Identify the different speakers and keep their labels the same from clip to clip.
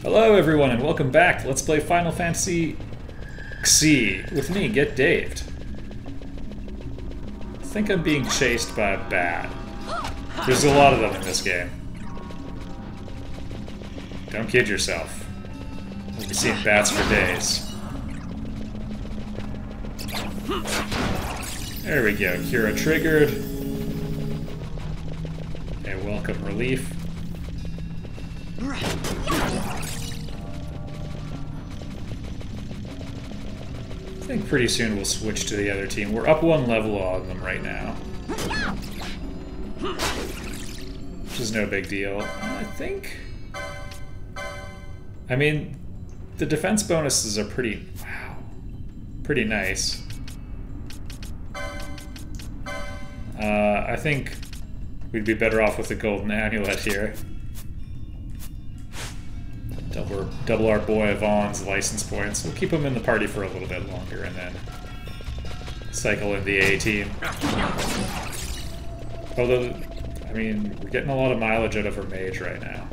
Speaker 1: Hello everyone and welcome back. Let's play Final Fantasy XII with me, Get Daved. I think I'm being chased by a bat. There's a lot of them in this game. Don't kid yourself. We'll be seeing bats for days. There we go, Cura triggered. A welcome relief. I think pretty soon we'll switch to the other team. We're up one level on them right now. Which is no big deal. I think... I mean, the defense bonuses are pretty... wow. Pretty nice. I think we'd be better off with the golden amulet here. Double our boy Yvonne's license points. We'll keep him in the party for a little bit longer and then cycle in the A team. Although, I mean, we're getting a lot of mileage out of her mage right now.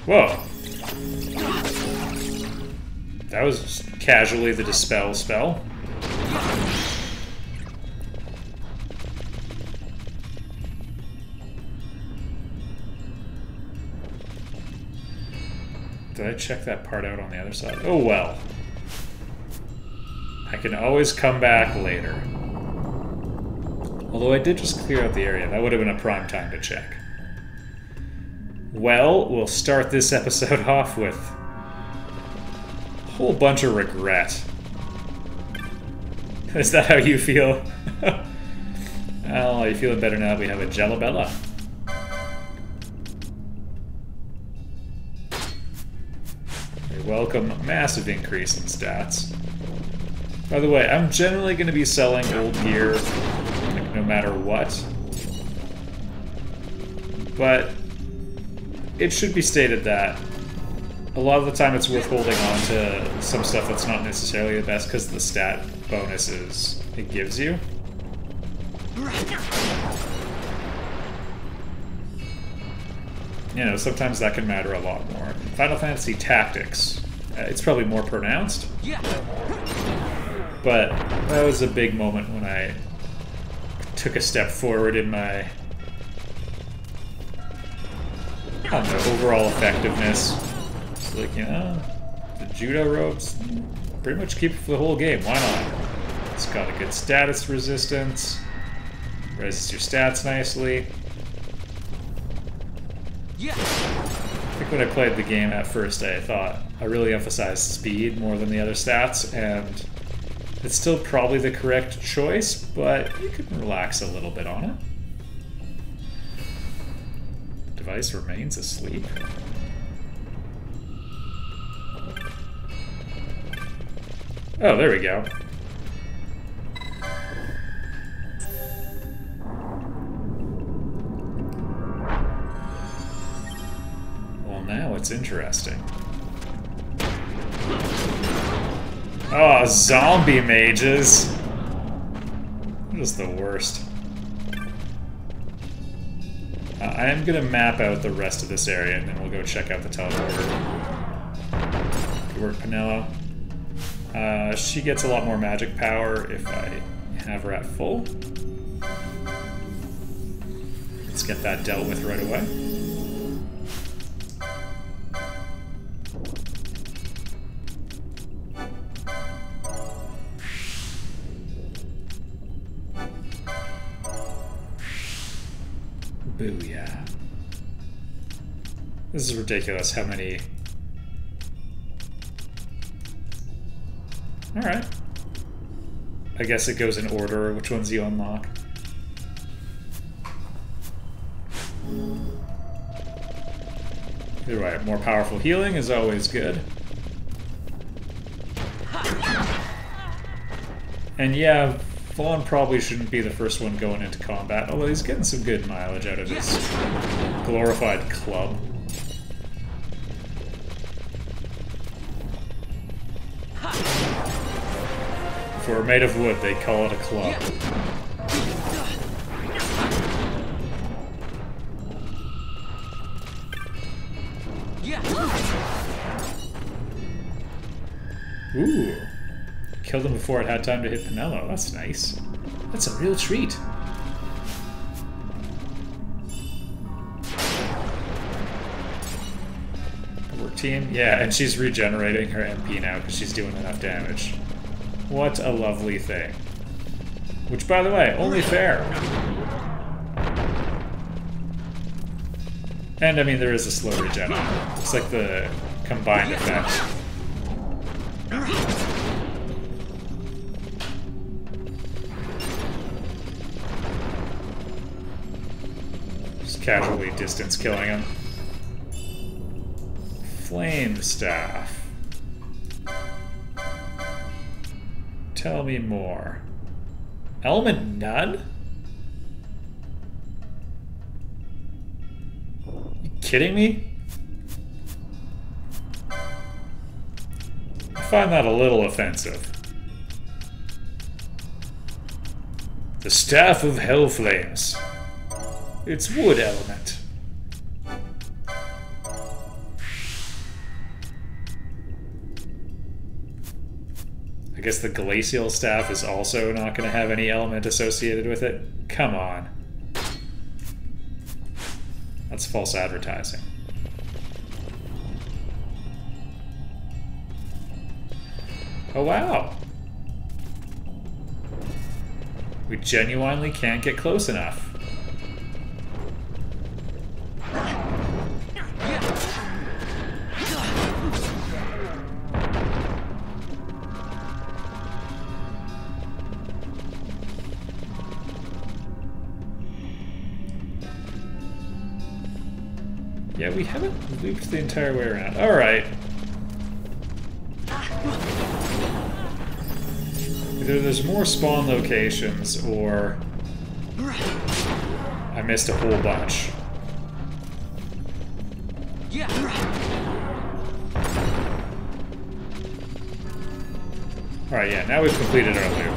Speaker 1: Whoa! That was just casually the Dispel spell. Did I check that part out on the other side? Oh well. I can always come back later. Although I did just clear out the area. That would have been a prime time to check. Well, we'll start this episode off with a whole bunch of regret. Is that how you feel? Well, are you feeling better now that we have a Jellabella? Welcome, massive increase in stats. By the way, I'm generally going to be selling old gear, like, no matter what. But it should be stated that a lot of the time it's worth holding on to some stuff that's not necessarily the best because of the stat bonuses it gives you. You know, sometimes that can matter a lot more. Final Fantasy Tactics, it's probably more pronounced. But that was a big moment when I took a step forward in my, I don't know, overall effectiveness. It's like, you know, the judo ropes, pretty much keep it for the whole game, why not? It's got a good status resistance, raises your stats nicely. I think when I played the game at first, I thought I really emphasized speed more than the other stats, and it's still probably the correct choice, but you can relax a little bit on it. Device remains asleep. Oh, there we go. Now it's interesting. Oh, zombie mages! Just the worst. I am gonna map out the rest of this area and then we'll go check out the teleporter. Good work, Pinello. She gets a lot more magic power if I have her at full. Let's get that dealt with right away. Booyah. This is ridiculous how many... Alright. I guess it goes in order which ones you unlock. Either way, more powerful healing is always good. And yeah, Vaughn probably shouldn't be the first one going into combat, although he's getting some good mileage out of his glorified club. If we're made of wood, they call it a club. Ooh. Killed him before it had time to hit Pinello. That's nice. That's a real treat. Work team? Yeah, and she's regenerating her MP now because she's doing enough damage. What a lovely thing. Which, by the way, only fair. And, I mean, there is a slow regen on it. It's like the combined effect. Just casually distance killing him. Flame Staff. Tell me more. Element none? You kidding me? I find that a little offensive. The Staff of Hell Flames. It's wood element. I guess the Glacial Staff is also not going to have any element associated with it? Come on. That's false advertising. Oh wow! We genuinely can't get close enough. Yeah, we haven't looped the entire way around. Alright. Either there's more spawn locations, or I missed a whole bunch. Alright, yeah, now we've completed our loop.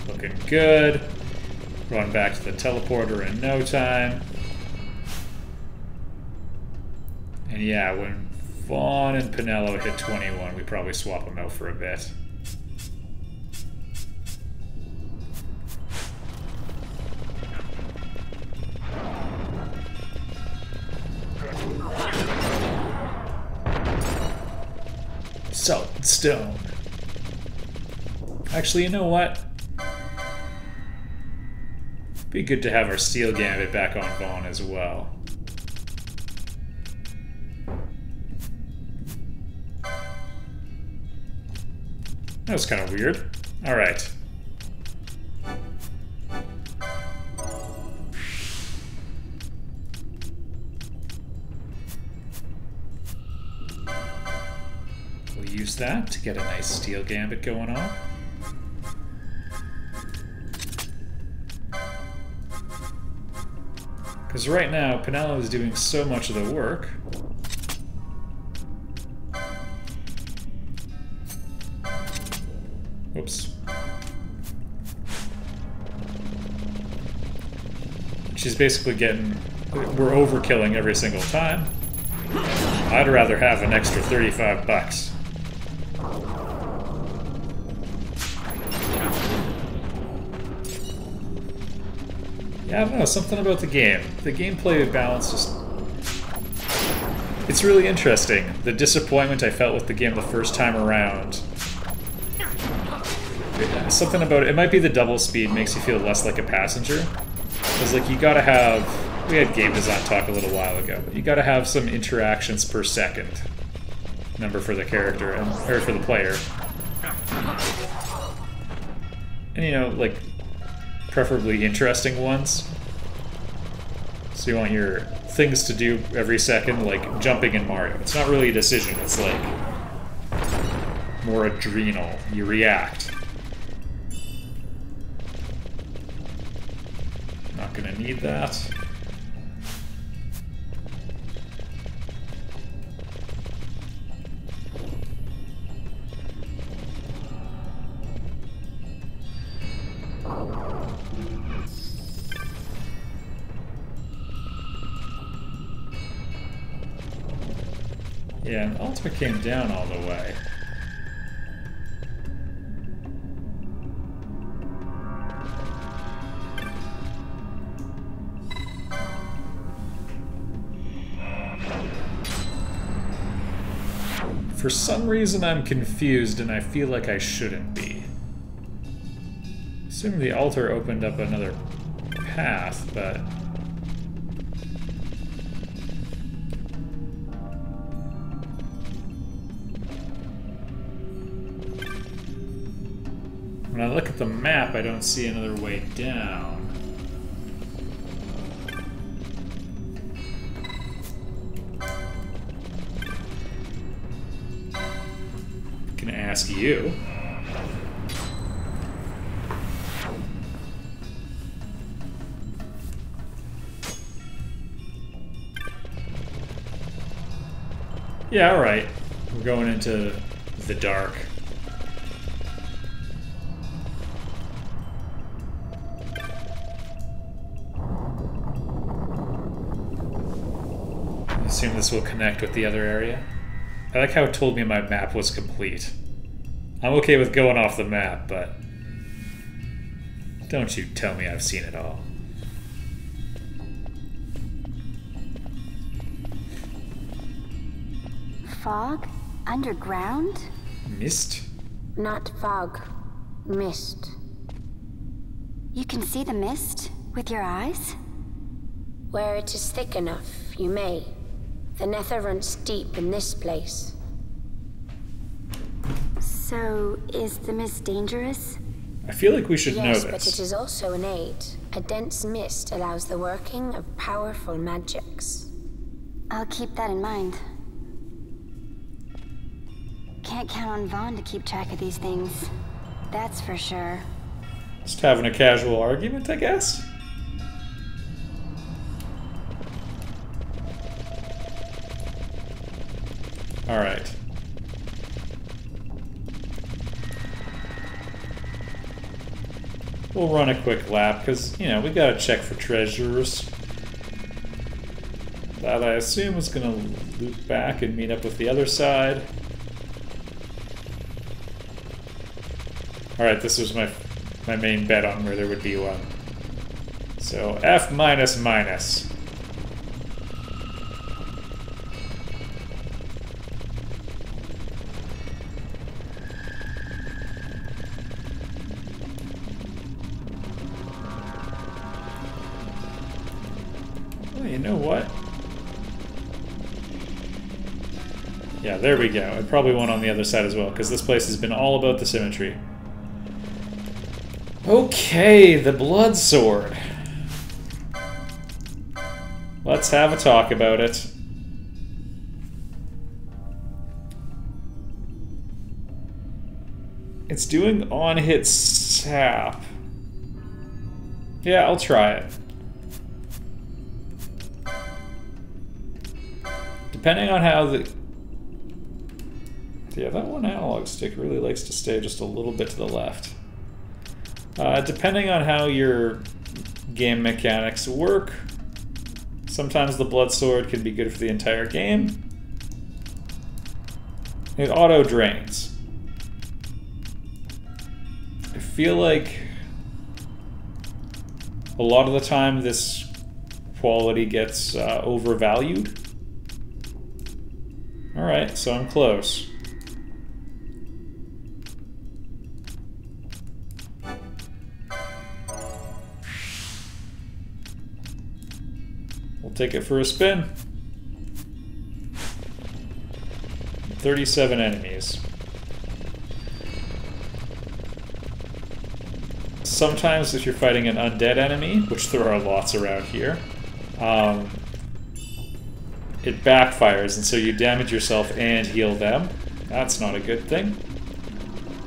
Speaker 1: Looking good. Run back to the teleporter in no time. And yeah, when Vaughn and Pinello hit 21, we probably swap them out for a bit. Salt and stone. Actually, you know what? Be good to have our Steel Gambit back on Vaughn as well. That was kind of weird. Alright. We'll use that to get a nice Steel Gambit going on. Because right now, Pinello is doing so much of the work. Whoops. She's basically getting... We're overkilling every single time. I'd rather have an extra 35 bucks. Yeah, I don't know, something about the game. The gameplay balance just... It's really interesting. The disappointment I felt with the game the first time around. Something about it, it might be the double speed makes you feel less like a passenger. Because, like, you gotta have... We had game design talk a little while ago, but you gotta have some interactions per second. Number for the character, or for the player. And, you know, like... preferably interesting ones. So you want your things to do every second, like jumping in Mario. It's not really a decision, it's like more adrenal. You react. Not gonna need that. Yeah, and the altar came down all the way. For some reason I'm confused and I feel like I shouldn't be. Assuming the altar opened up another path, but... when I look at the map, I don't see another way down. Ask you. Yeah, alright. We're going into the dark. I assume this will connect with the other area. I like how it told me my map was complete. I'm okay with going off the map, but don't you tell me I've seen it all.
Speaker 2: Fog? Underground?
Speaker 1: Mist?
Speaker 3: Not fog. Mist.
Speaker 2: You can see the mist with your eyes?
Speaker 3: Where it is thick enough, you may. The nether runs deep in this place.
Speaker 2: So, is the mist dangerous?
Speaker 1: I feel like we should know this.
Speaker 3: Yes, but it is also an aid. A dense mist allows the working of powerful magics.
Speaker 2: I'll keep that in mind. Can't count on Vaughn to keep track of these things. That's for sure.
Speaker 1: Just having a casual argument, I guess? Alright. We'll run a quick lap, because, you know, we gotta check for treasures. That I assume is gonna loop back and meet up with the other side. Alright, this was my main bet on where there would be one. So, F minus minus. Oh, you know what? Yeah, there we go. And probably one on the other side as well, because this place has been all about the symmetry. Okay, the blood sword. Let's have a talk about it. It's doing on-hit sap. Yeah, I'll try it. Depending on how the... Yeah, that one analog stick really likes to stay just a little bit to the left. Depending on how your game mechanics work, sometimes the blood sword can be good for the entire game. It auto drains. I feel like a lot of the time this quality gets overvalued. Alright, so I'm close. We'll take it for a spin. 37 enemies. Sometimes if you're fighting an undead enemy, which there are lots around here, it backfires, and so you damage yourself and heal them. That's not a good thing.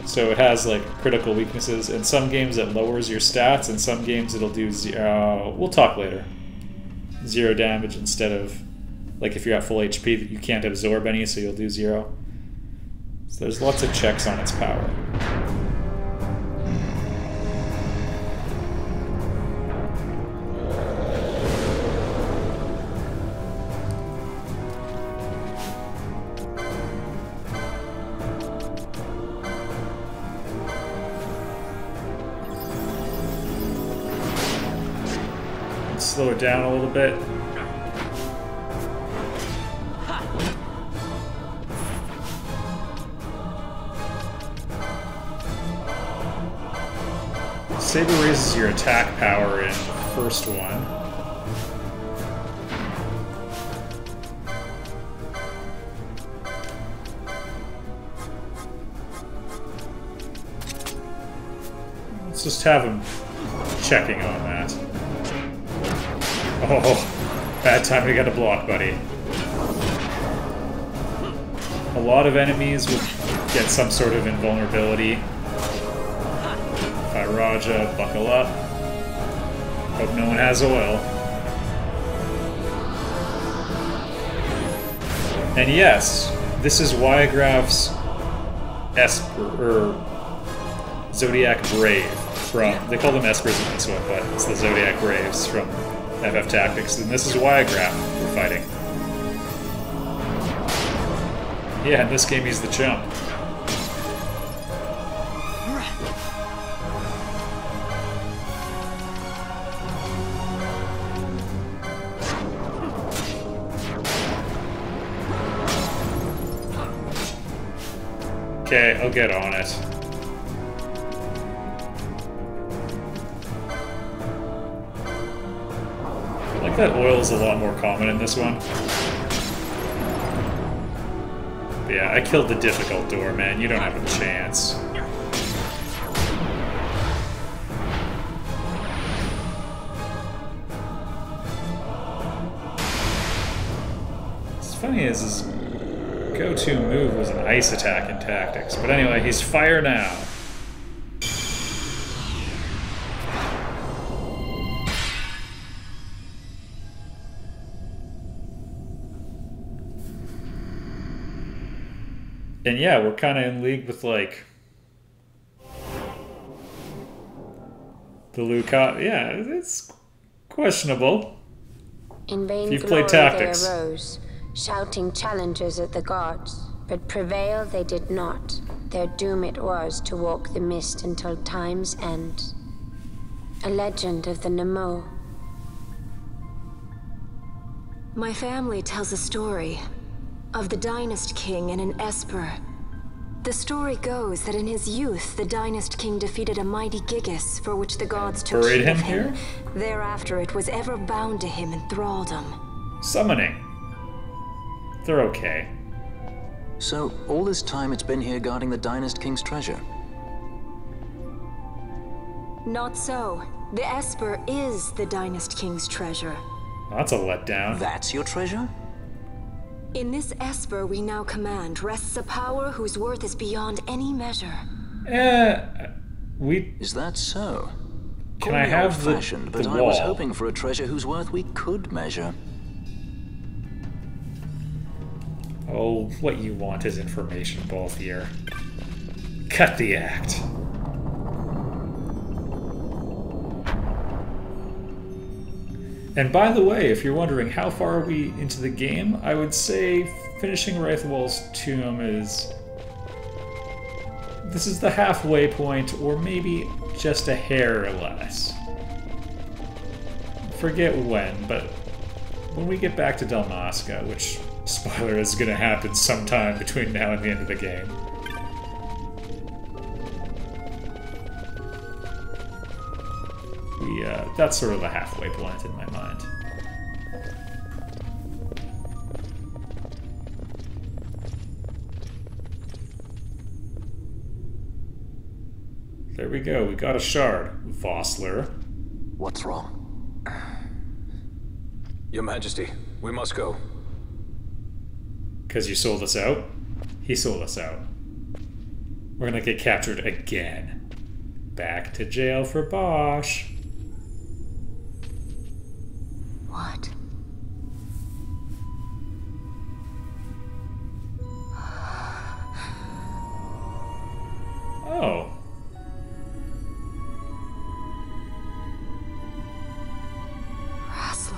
Speaker 1: So it has like critical weaknesses. In some games it lowers your stats, in some games it'll do zero. We'll talk later. 0 damage instead of, like if you're at full HP, you can't absorb any, so you'll do 0. So there's lots of checks on its power. slow it down a little bit. Saber raises your attack power in the first one. Let's just have him checking on that. Oh, bad time to get a block, buddy. A lot of enemies will get some sort of invulnerability. Raja, buckle up. Hope no one has oil. And yes, this is Wyagraph's Zodiac Brave from. They call them Espers in this one, but it's the Zodiac Braves from FF Tactics, and this is Wyagraph we're fighting. Yeah, in this game he's the chump. Okay, I'll get on it. I like that oil's a lot more common in this one. But yeah, I killed the difficult door, man. You don't have a chance. What's funny is his go-to move was an ice attack in Tactics. But anyway, he's fire now. And yeah, we're kind of in league with, like, the Luca. Yeah, it's questionable.
Speaker 3: In vain
Speaker 1: if you
Speaker 3: glory
Speaker 1: play Tactics.
Speaker 3: they arose, shouting challenges at the gods, but prevail they did not. Their doom it was to walk the mist until time's end. A legend of the Nemo.
Speaker 4: My family tells a story of the Dynast King and an Esper. The story goes that in his youth, the Dynast King defeated a mighty Gigas, for which the gods took
Speaker 1: Buried
Speaker 4: heed of
Speaker 1: him here?
Speaker 4: him. Thereafter, it was ever bound to him in thraldom.
Speaker 1: Summoning. They're okay.
Speaker 5: So, all this time it's been here guarding the Dynast King's treasure?
Speaker 4: Not so. The Esper is the Dynast King's treasure.
Speaker 1: That's a letdown.
Speaker 5: That's your treasure?
Speaker 4: In this Esper we now command rests a power whose worth is beyond any measure.
Speaker 5: Is that so?
Speaker 1: Can I have the
Speaker 5: old-fashioned, but I
Speaker 1: wall?
Speaker 5: was hoping for a treasure whose worth we could measure.
Speaker 1: Oh, what you want is information both here. Cut the act. And by the way, if you're wondering how far are we into the game, I would say finishing Wraithwall's tomb is... This is the halfway point, or maybe just a hair less. Forget when, but when we get back to Dalmasca, which, spoiler, is going to happen sometime between now and the end of the game. That's sort of the halfway point in my mind. There we go, we got a shard, Vossler.
Speaker 5: What's wrong?
Speaker 6: Your Majesty, we must go.
Speaker 1: 'Cause you sold us out? He sold us out. We're gonna get captured again. Back to jail for Bosch.
Speaker 4: What?
Speaker 1: Oh.
Speaker 4: Wrestler.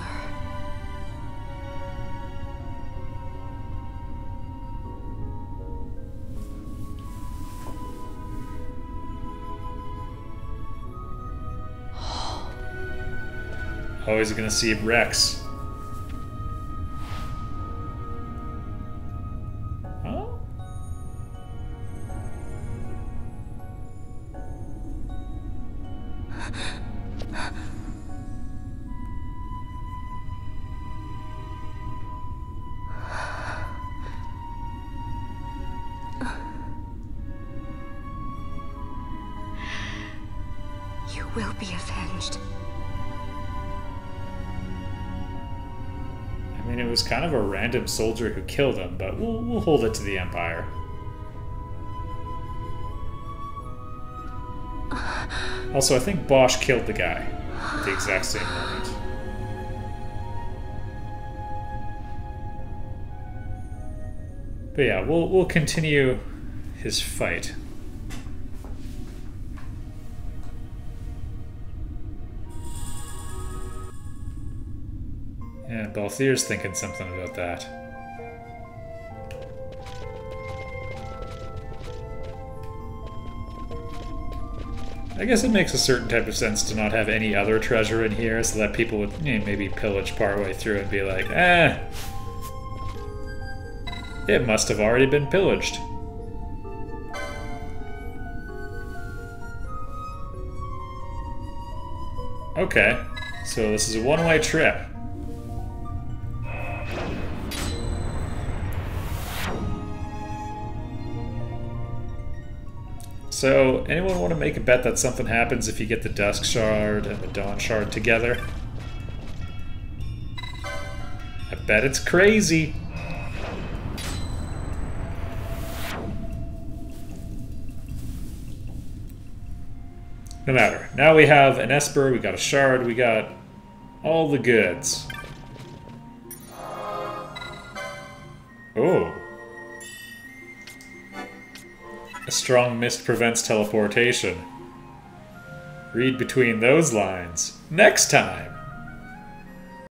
Speaker 1: Oh, is he gonna see Rex? Huh?
Speaker 4: You will be avenged.
Speaker 1: I mean, it was kind of a random soldier who killed him, but we'll hold it to the Empire. Also, I think Bosch killed the guy at the exact same moment. But yeah, we'll continue his fight. Yeah, Balthier's thinking something about that. I guess it makes a certain type of sense to not have any other treasure in here, so that people would maybe pillage partway through and be like, it must have already been pillaged. Okay, so this is a one-way trip. So, anyone want to make a bet that something happens if you get the Dusk Shard and the Dawn Shard together? I bet it's crazy. No matter. Now we have an Esper, we got a Shard, we got all the goods. Oh. A strong mist prevents teleportation. Read between those lines next time.